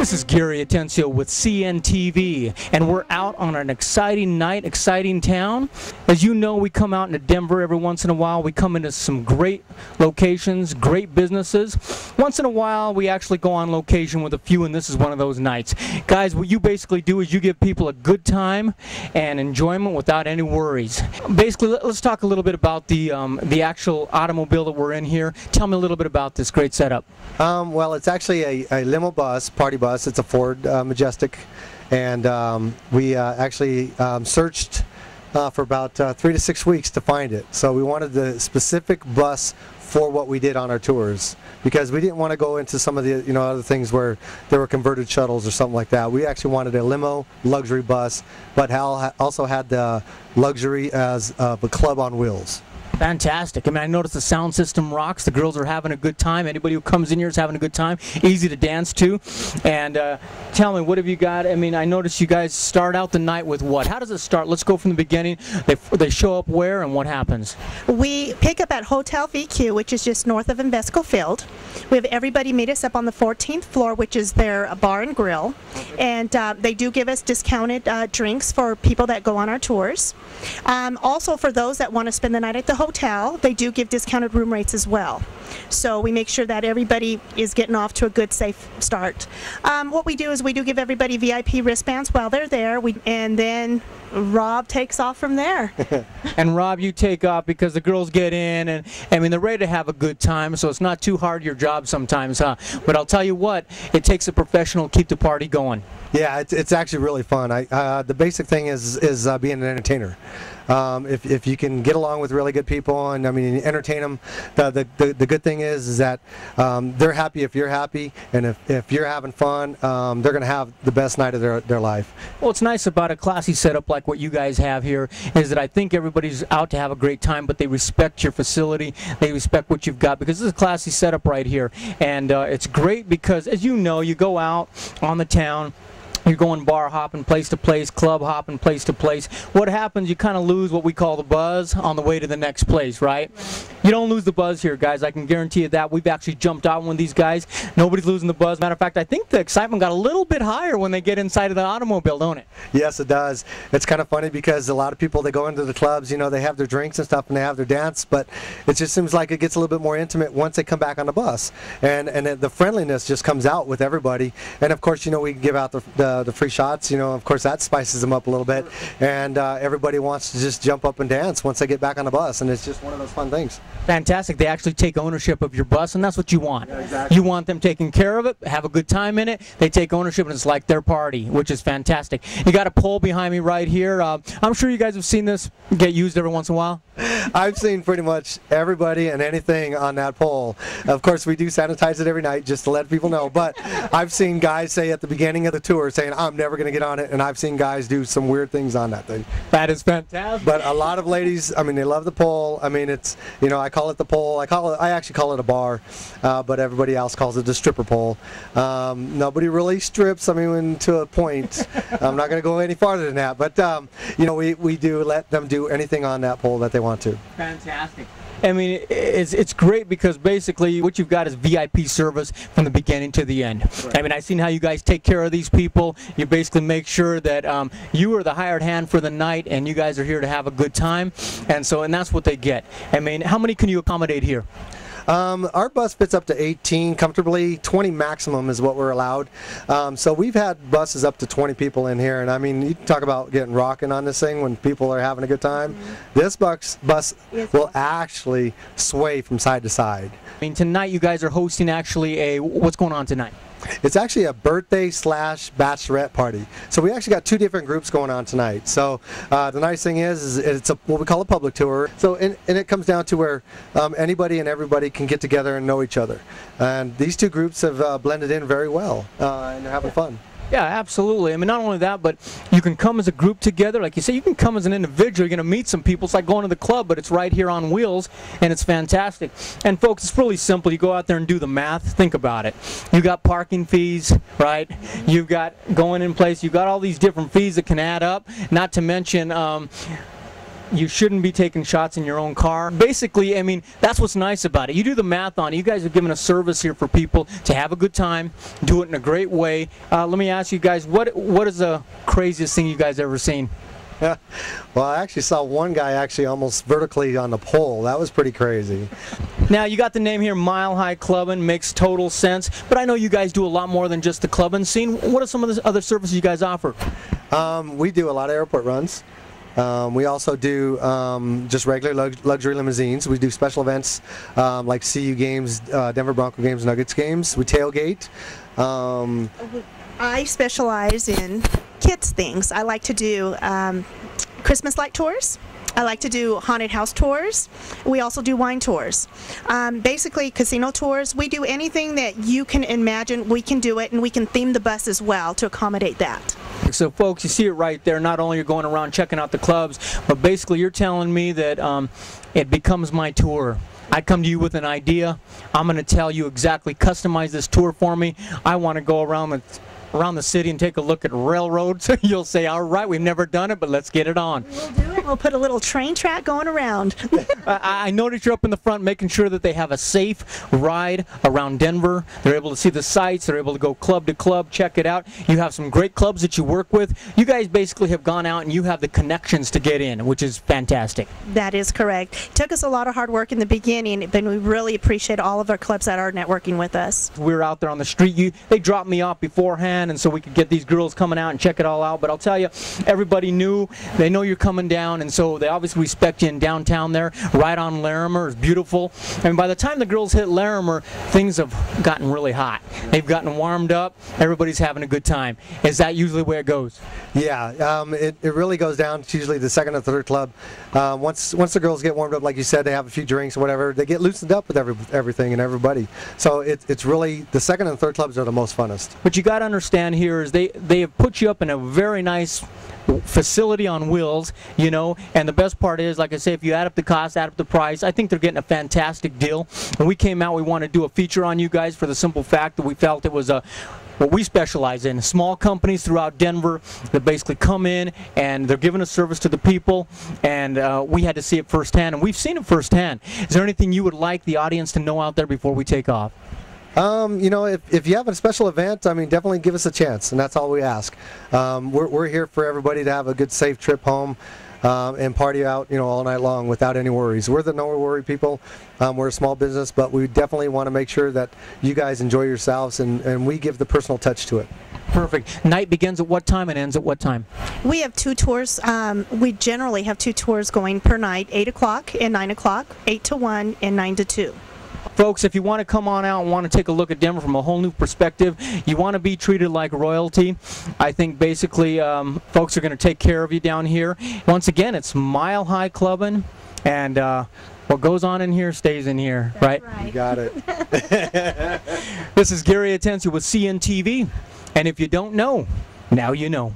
This is Gary Atencio with CNTV, and we're out on an exciting night, exciting town. As you know, we come out into Denver every once in a while. We come into some great locations, great businesses. Once in a while, we actually go on location with a few, and this is one of those nights. Guys, what you basically do is you give people a good time and enjoyment without any worries. Basically, let's talk a little bit about the actual automobile that we're in here. Tell me a little bit about this great setup. Well, it's actually a limo bus, party bus. It's a Ford Majestic, and we actually searched for about 3 to 6 weeks to find it. So we wanted the specific bus for what we did on our tours, because we didn't want to go into some of the other things where there were converted shuttles or something like that. We actually wanted a limo luxury bus, but also had the luxury as a club on wheels. Fantastic. I mean, I noticed the sound system rocks. The girls are having a good time. Anybody who comes in here is having a good time. Easy to dance to. And tell me, what have you got? I mean, I noticed you guys start out the night with what? How does it start? Let's go from the beginning. They show up where and what happens? We pick up at Hotel VQ, which is just north of Invesco Field. We have everybody meet us up on the 14th floor, which is their bar and grill. And they do give us discounted drinks for people that go on our tours. Also, for those that want to spend the night at the hotel, they do give discounted room rates as well. So we make sure that everybody is getting off to a good, safe start. What we do is we do give everybody VIP wristbands while they're there, and then Rob takes off from there. And Rob, you take off because the girls get in, and I mean, they're ready to have a good time, so it's not too hard your job sometimes, huh? But I'll tell you what, it takes a professional to keep the party going. Yeah, it's actually really fun. The basic thing is being an entertainer. If you can get along with really good people and I mean entertain them, the good thing is that they're happy if you're happy, and if you're having fun, they're going to have the best night of their life. Well, what's nice about a classy setup like what you guys have here is that I think everybody's out to have a great time, but they respect your facility, they respect what you've got, because this is a classy setup right here. And it's great because, as you know, you go out on the town, you're going bar hopping place to place, club hopping place to place. What happens, you kind of lose what we call the buzz on the way to the next place, right? You don't lose the buzz here, guys. I can guarantee you that. We've actually jumped out with these guys. Nobody's losing the buzz. Matter of fact, I think the excitement got a little bit higher when they get inside of the automobile, don't it? Yes, it does. It's kind of funny because a lot of people, they go into the clubs, they have their drinks and stuff and they have their dance, but it just seems like it gets a little bit more intimate once they come back on the bus. And the friendliness just comes out with everybody. And of course, we give out the free shots, of course that spices them up a little bit, and everybody wants to just jump up and dance once they get back on the bus, and it's just one of those fun things. Fantastic. They actually take ownership of your bus, and that's what you want. Yeah, exactly. You want them taking care of it, have a good time in it. They take ownership, and it's like their party, which is fantastic. You got a pole behind me right here. I'm sure you guys have seen this get used every once in a while. I've seen pretty much everybody and anything on that pole. Of course, we do sanitize it every night just to let people know, but I've seen guys say at the beginning of the tour saying, I'm never going to get on it, and I've seen guys do some weird things on that thing. That is fantastic. But a lot of ladies, I mean, they love the pole. I mean, it's, I call it the pole. I actually call it a bar, but everybody else calls it the stripper pole. Nobody really strips, I mean, to a point. I'm not going to go any farther than that, but, we do let them do anything on that pole that they want to. Fantastic. I mean, it's great because basically what you've got is VIP service from the beginning to the end. Right. I mean, I've seen how you guys take care of these people. You basically make sure that you are the hired hand for the night, and you guys are here to have a good time, and that's what they get. I mean, how many can you accommodate here? Our bus fits up to 18 comfortably. 20 maximum is what we're allowed. So we've had buses up to 20 people in here, and I mean, you talk about getting rocking on this thing when people are having a good time. Mm-hmm. This bus will actually sway from side to side. I mean, tonight you guys are hosting actually what's going on tonight? It's actually a birthday / bachelorette party. So we actually got 2 different groups going on tonight. So the nice thing is it's what we call a public tour. So and it comes down to where anybody and everybody can get together and know each other. And these 2 groups have blended in very well, and they're having fun. Yeah, absolutely. I mean, not only that, but you can come as a group together. Like you say, you can come as an individual. You're going to meet some people. It's like going to the club, but it's right here on wheels, and it's fantastic. And folks, it's really simple. You go out there and do the math. Think about it. You got parking fees, right? You've got going in place. You've got all these different fees that can add up, not to mention you shouldn't be taking shots in your own car. Basically, I mean, that's what's nice about it. You do the math on it. You guys are giving a service here for people to have a good time, do it in a great way. Let me ask you guys, what is the craziest thing you guys ever seen? Well, I actually saw one guy actually almost vertically on the pole. That was pretty crazy. Now, you got the name here, Mile High ClubN, makes total sense, but I know you guys do a lot more than just the ClubN scene. What are some of the other services you guys offer? We do a lot of airport runs. We also do just regular luxury limousines. We do special events like CU games, Denver Bronco games, Nuggets games. We tailgate. I specialize in kids things. I like to do Christmas light tours. I like to do haunted house tours. We also do wine tours. Basically, casino tours. We do anything that you can imagine. We can do it, and we can theme the bus as well to accommodate that. So, folks, you see it right there. Not only you're going around checking out the clubs, but basically you're telling me that it becomes my tour. I come to you with an idea. I'm going to tell you exactly, customize this tour for me. I want to go around the city and take a look at railroads. You'll say, all right, we've never done it, but let's get it on. We'll do it. We'll put a little train track going around. I noticed you're up in the front making sure that they have a safe ride around Denver. They're able to see the sights. They're able to go club to club, check it out. You have some great clubs that you work with. You guys basically have gone out and you have the connections to get in, which is fantastic. That is correct. It took us a lot of hard work in the beginning, but we really appreciate all of our clubs that are networking with us. We were out there on the street. They dropped me off beforehand, and so we could get these girls coming out and check it all out. But I'll tell you, everybody knew. They know you're coming down, and so they obviously respect you in downtown there, right on Larimer. It's beautiful. And by the time the girls hit Larimer, things have gotten really hot. They've gotten warmed up. Everybody's having a good time. Is that usually where it goes? Yeah, it really goes down to usually the second or third club. Once the girls get warmed up, like you said, they have a few drinks or whatever, they get loosened up with everything and everybody. So it's really, the second and third clubs are the most funnest. What you got to understand here is they have put you up in a very nice facility on wheels, you know, and the best part is, like I say, if you add up the cost, add up the price, I think they're getting a fantastic deal. When we came out, we wanted to do a feature on you guys for the simple fact that we felt it was what we specialize in, small companies throughout Denver that basically come in and they're giving a service to the people, and we had to see it firsthand, and we've seen it firsthand. Is there anything you would like the audience to know out there before we take off? You know, if you have a special event, I mean, definitely give us a chance, and that's all we ask. We're here for everybody to have a good, safe trip home and party out, you know, all night long without any worries. We're the no worry people. We're a small business, but we definitely want to make sure that you guys enjoy yourselves, and we give the personal touch to it. Perfect. Night begins at what time and ends at what time? We have two tours. We generally have two tours going per night, 8 o'clock and 9 o'clock, 8 to 1 and 9 to 2. Folks, if you want to come on out and want to take a look at Denver from a whole new perspective, you want to be treated like royalty, I think basically folks are going to take care of you down here. Once again, it's Mile High ClubN, and what goes on in here stays in here, right? You got it. This is Gary Atencio with CNTV, and if you don't know, now you know.